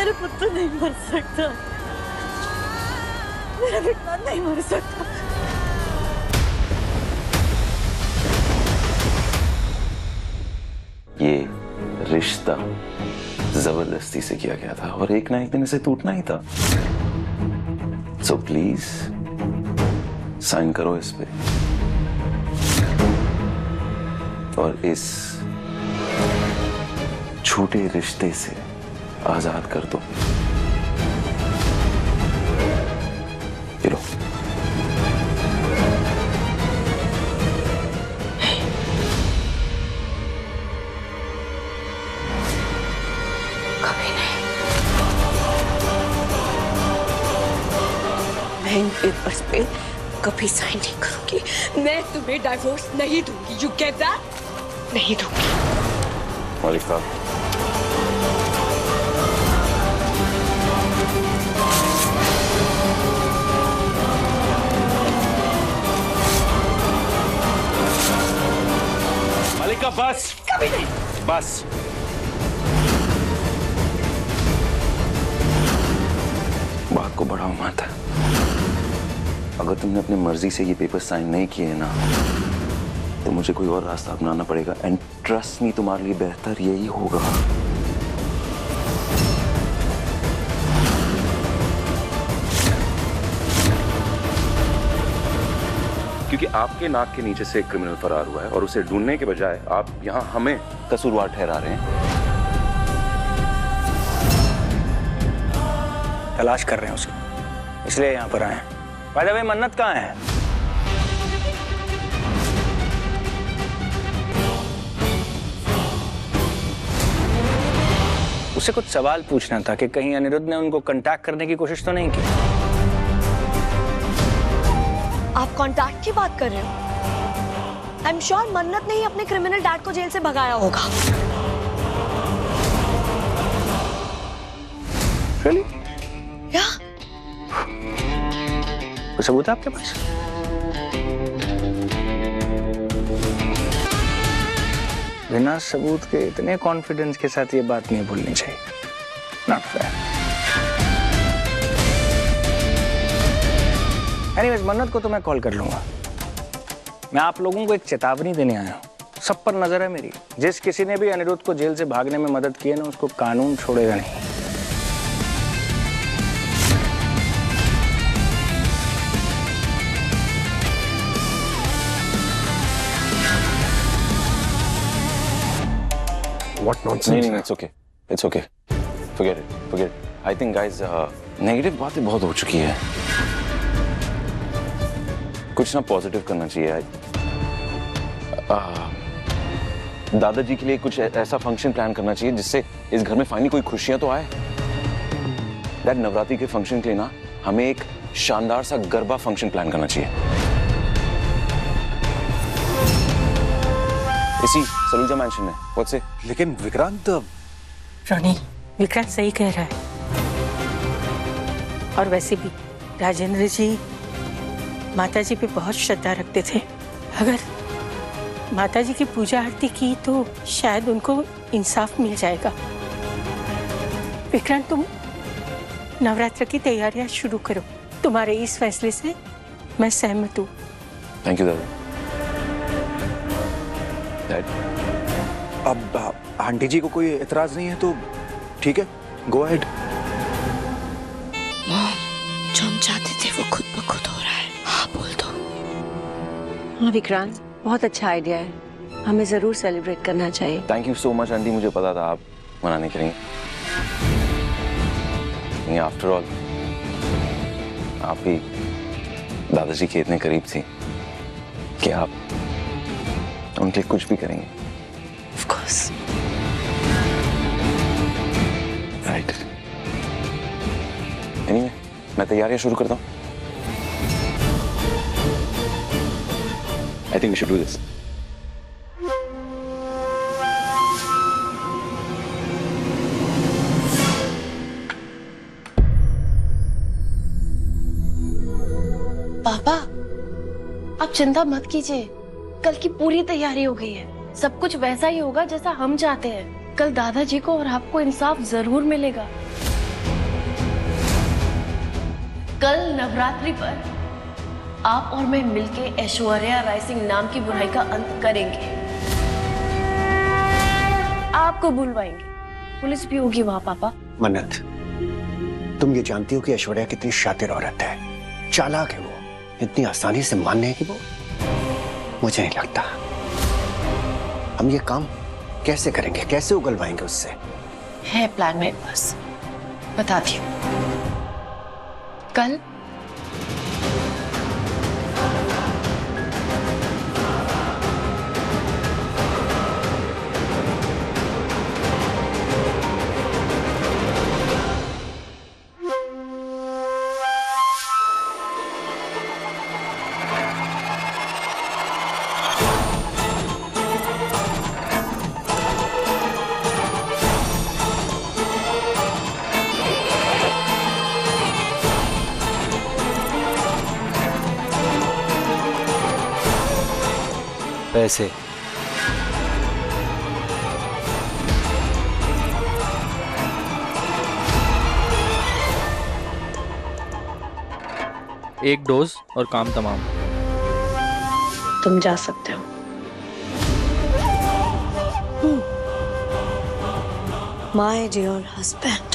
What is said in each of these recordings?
मेरा पुत्र नहीं मर सकता, मेरा बेटा नहीं मर सकता। ये रिश्ता जबरदस्ती से किया गया था और एक ना एक दिन इसे टूटना ही था। सो प्लीज साइन करो इस पे और इस छोटे रिश्ते से आजाद कर दो। चलो कभी नहीं, मैं इन पेपर्स पे कभी साइन नहीं करूंगी। मैं तुम्हें डाइवोर्स नहीं दूंगी। You get that? नहीं दूंगी। मालिक साहब, मालिका बस, कभी नहीं। बस। बात को बढ़ाओ मत। अगर तुमने अपनी मर्जी से ये पेपर साइन नहीं किए ना तो मुझे कोई और रास्ता अपनाना पड़ेगा। एंड ट्रस्ट मी, तुम्हारे लिए बेहतर यही होगा। क्योंकि आपके नाक के नीचे से एक क्रिमिनल फरार हुआ है और उसे ढूंढने के बजाय आप यहाँ हमें कसूरवार ठहरा रहे हैं। तलाश कर रहे हैं उसकी, इसलिए यहाँ पर आए हैं। बाय द वे, मन्नत कहाँ है? उसे कुछ सवाल पूछना था कि कहीं अनिरुद्ध ने उनको कांटेक्ट करने की कोशिश तो नहीं की। आप कांटेक्ट की बात कर रहे हो? आई एम श्योर मन्नत ने ही अपने क्रिमिनल डैड को जेल से भगाया होगा। Really? या कोई सबूत है आपके पास? बिना सबूत के इतने कॉन्फिडेंस के साथ ये बात नहीं बोलनी चाहिए। Not fair. एनीवेज, मन्नत को तो मैं कॉल कर लूंगा। मैं आप लोगों को एक चेतावनी देने आया हूँ। सब पर नजर है मेरी। जिस किसी ने भी अनिरुद्ध को जेल से भागने में मदद की है ना, उसको कानून छोड़ेगा नहीं। What nonsense? नहीं, it's okay. It's okay. Forget it. Forget it. I think guys, negative बातें बहुत हो चुकी है। कुछ ना पॉजिटिव करना चाहिए। दादाजी के लिए कुछ ऐसा फंक्शन प्लान करना चाहिए जिससे इस घर में फाइनली कोई खुशियां तो आए। दैट नवरात्रि के फंक्शन के लिए ना हमें एक शानदार सा गरबा फंक्शन प्लान करना चाहिए, इसी सलूजा मैंशन में। What's it? लेकिन विक्रांत, रोनी, विक्रांत सही कह रहा है। और वैसे भी राजेंद्र जी माताजी पे बहुत श्रद्धा रखते थे। अगर माताजी की पूजा आरती की तो शायद उनको इंसाफ मिल जाएगा। विक्रांत, तुम नवरात्र की तैयारियां शुरू करो। तुम्हारे इस फैसले से मैं सहमत हूँ। थैंक यू दादा। अब आंटी जी को कोई एतराज नहीं है तो ठीक है, गो अहेड। जो हम चाहते थे वो खुद ब खुद हो रहा है। हाँ बोल दो। हाँ विक्रांत, बहुत अच्छा आइडिया है। हमें जरूर सेलिब्रेट करना चाहिए। Thank you so much aunty, मुझे पता था आप मनाने करेंगे। आफ्टर ऑल आप भी दादाजी के इतने करीब थी कि आप उनके लिए कुछ भी करेंगे। Of course. राइट। एनीवे, मैं तैयारियां शुरू करता हूँ। I think we should do this. पापा, आप चिंता मत कीजिए। कल की पूरी तैयारी हो गई है। सब कुछ वैसा ही होगा जैसा हम चाहते हैं। कल दादाजी को और आपको इंसाफ जरूर मिलेगा। कल नवरात्रि पर आप और मैं मिलके ऐश्वर्या राय सिंह नाम की बुराई का अंत करेंगे। आपको बुलवाएंगे, पुलिस भी होगी वहां पापा। मन्नत, तुम ये जानती हो कि ऐश्वर्या कितनी शातिर औरत है, चालाक है। वो इतनी आसानी से मानने है कि वो, मुझे नहीं लगता। हम ये काम कैसे करेंगे, कैसे उगलवाएंगे उससे? है प्लान मेरे पास, बताती हूँ। कल पैसे एक डोज और काम तमाम। तुम जा सकते हो। माय डियर हस्बैंड,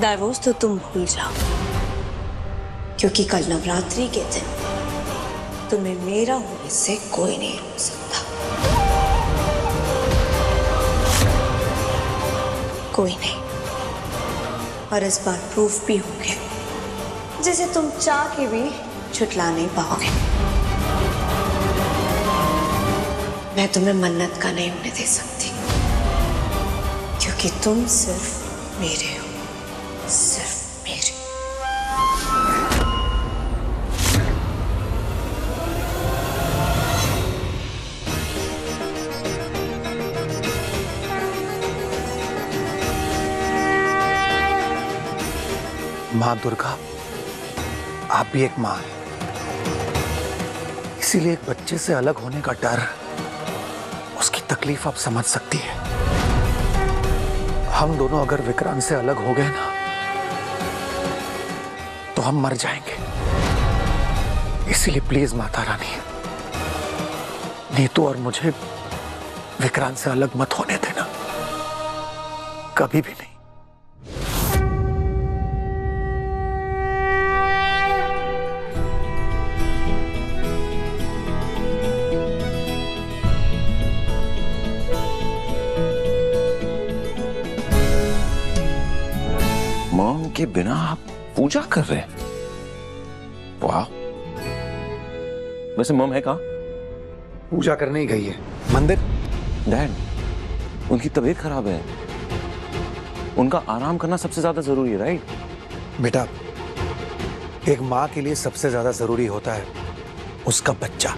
डाइवोर्स तो तुम भूल जाओ, क्योंकि कल नवरात्रि के दिन तुम्हें मेरा होने से कोई नहीं रोक सकता। कोई नहीं। और इस बार प्रूफ भी हो गया, जिसे तुम चाह के भी छुटला नहीं पाओगे। मैं तुम्हें मन्नत का नहीं होने दे सकती, क्योंकि तुम सिर्फ मेरे हो, सिर्फ मेरे। माँ दुर्गा, आप भी एक माँ हैं, इसीलिए एक बच्चे से अलग होने का डर, उसकी तकलीफ आप समझ सकती है। हम दोनों अगर विक्रांत से अलग हो गए ना, तो हम मर जाएंगे। इसीलिए प्लीज माता रानी, नीतू और मुझे विक्रांत से अलग मत होने देना, कभी भी नहीं। मॉम के बिना आप पूजा कर रहे हैं? वाह। वैसे मॉम है कहाँ? पूजा करने ही गई है मंदिर। डैड, उनकी तबीयत खराब है, उनका आराम करना सबसे ज्यादा जरूरी है, राइट? बेटा, एक माँ के लिए सबसे ज्यादा जरूरी होता है उसका बच्चा।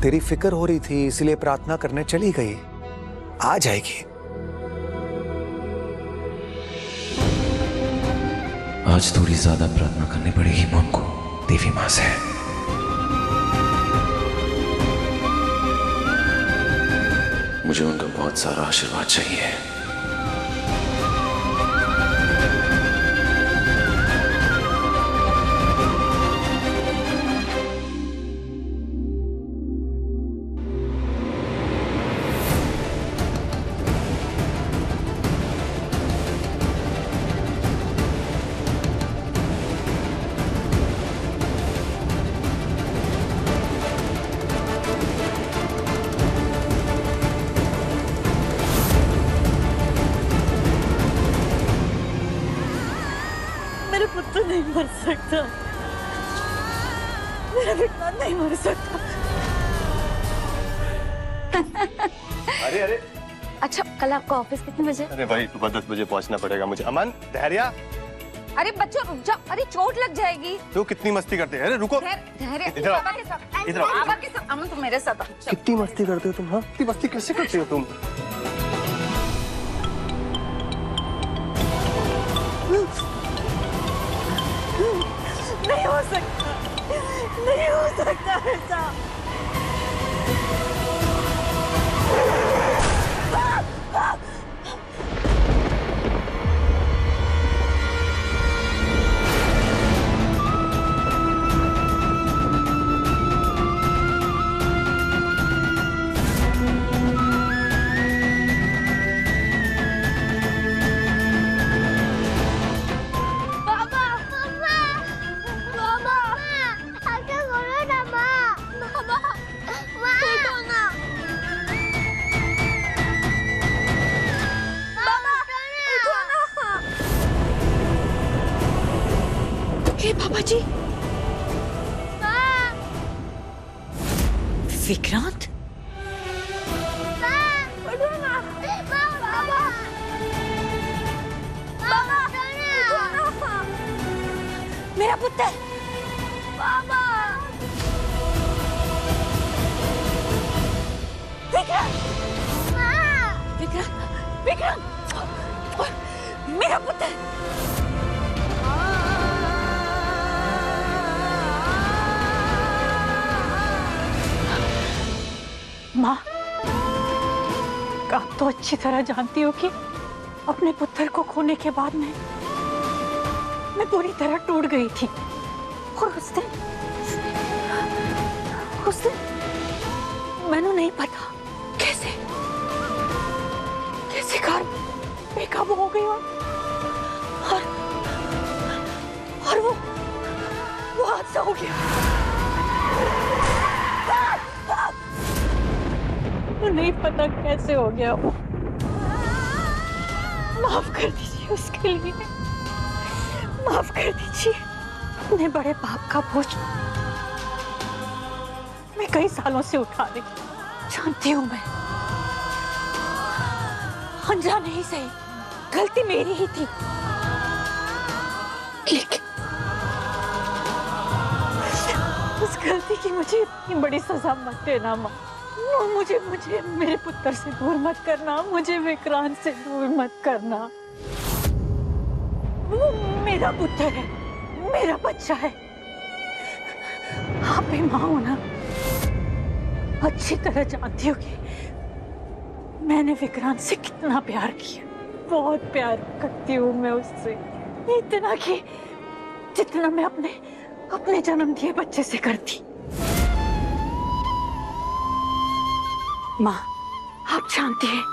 तेरी फिक्र हो रही थी, इसलिए प्रार्थना करने चली गई, आ जाएगी। आज थोड़ी ज्यादा प्रार्थना करनी पड़ेगी मॉम को, देवी माँ से। मुझे उनका बहुत सारा आशीर्वाद चाहिए। मेरा पुत्र नहीं मर सकता, मेरा विक्रांत नहीं मर सकता। अरे अरे, अच्छा, कल आपका ऑफिस कितने बजे? अरे भाई सुबह 10 बजे पहुंचना पड़ेगा मुझे। अमन, धैर्य। अरे बच्चों रुक जाओ, अरे चोट लग जाएगी। तो कितनी मस्ती करते हैं? अरे रुको। धैर्य, इधर आओ। बाबा के साथ, इधर आओ। बाबा के साथ। अमन तुम मेरे साथ आओ। कितनी मस्ती करते हो तुम? हाँ, इतनी मस्ती कैसे करते हो तुम? नहीं हो सकता, नहीं हो सकता ऐसा। जी विक्रांत मेरा पुत्र विक्रांत विक्रांत मेरा पुत्र माँ, आप तो अच्छी तरह जानती हो कि अपने पुत्र को खोने के बाद मैं पूरी तरह टूट गई थी। और उस दिन मैंने नहीं पता कैसे कार बेकाबू हो गई और वो हादसा हो गया। नहीं पता कैसे हो गया वो। माफ कर दीजिए उसके लिए, माफ कर दीजिए। अपने बड़े पाप का बोझ मैं कई सालों से उठा रही जानती हूँ। मैं अनजाने ही सही, गलती मेरी ही थी। उस गलती की मुझे इतनी बड़ी सजा मत देना माँ। मुझे मेरे पुत्र से दूर मत करना, मुझे विक्रांत से दूर मत करना। वो मेरा पुत्र है, मेरा बच्चा है। आप भी माँ हो ना, अच्छी तरह जानती हो कि मैंने विक्रांत से कितना प्यार किया। बहुत प्यार करती हूँ मैं उससे, इतना कि जितना मैं अपने जन्म दिए बच्चे से करती। माँ, आप जानती हैं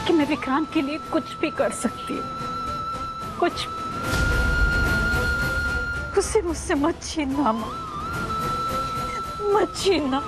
कि मैं विक्रांत के लिए कुछ भी कर सकती हूँ, कुछ। उसे मुझसे मत छीनना माँ, मत छीनना।